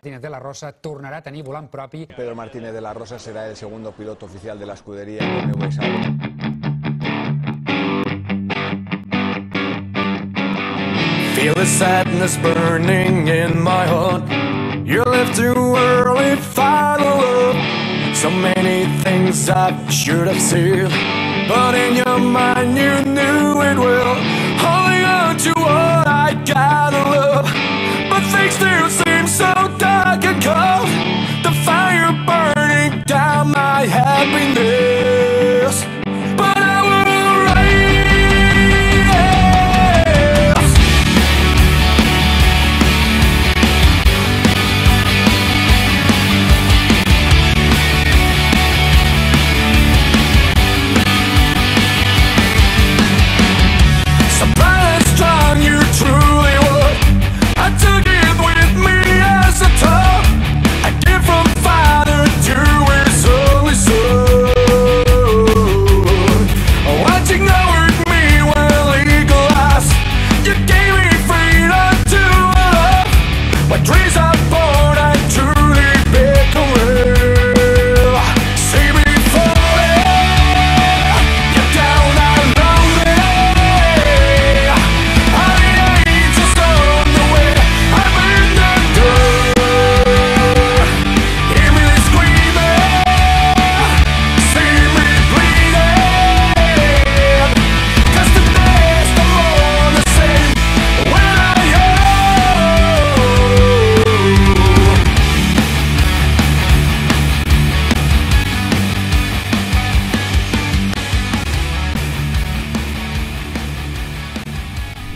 Martínez de la Rosa tornarà a tenir volant propi. Pedro Martínez de la Rosa será el segundo piloto oficial de la escudería BMW Sauber. Feel the sadness burning in my heart. You left too early, final love. So many things I should have said, but in your mind you knew it well. Holding on to what I gotta love, but things still seem so dark and cold. The fire burning down my happiness, but I will rise.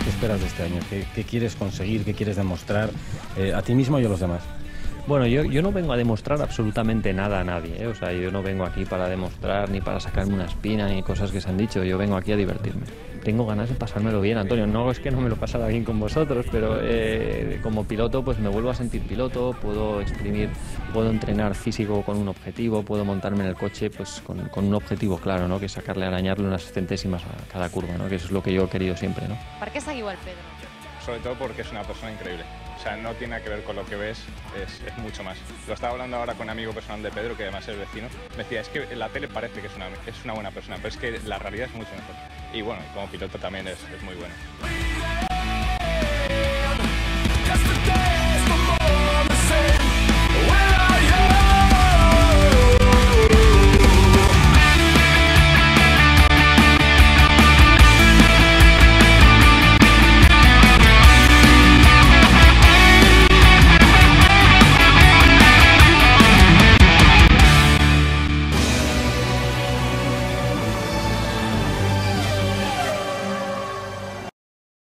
¿Qué esperas de este año? ¿Qué quieres conseguir? ¿Qué quieres demostrar a ti mismo y a los demás? Bueno, yo no vengo a demostrar absolutamente nada a nadie, ¿eh? O sea, yo no vengo aquí para demostrar ni para sacarme una espina ni cosas que se han dicho, yo vengo aquí a divertirme. Tengo ganas de pasármelo bien, Antonio, no es que no me lo pasara bien con vosotros, pero como piloto pues me vuelvo a sentir piloto, puedo exprimir, puedo entrenar físico con un objetivo, puedo montarme en el coche pues con un objetivo claro, ¿no? Que es sacarle, arañarle unas centésimas a cada curva, ¿no? Que eso es lo que yo he querido siempre, ¿no? ¿Per què seguiu el Pedro? Sobre todo porque es una persona increíble. O sea, no tiene nada que ver con lo que ves, es mucho más. Lo estaba hablando ahora con un amigo personal de Pedro, que además es vecino. Me decía, es que en la tele parece que es una buena persona, pero es que la realidad es mucho mejor. Y bueno, como piloto también es muy bueno.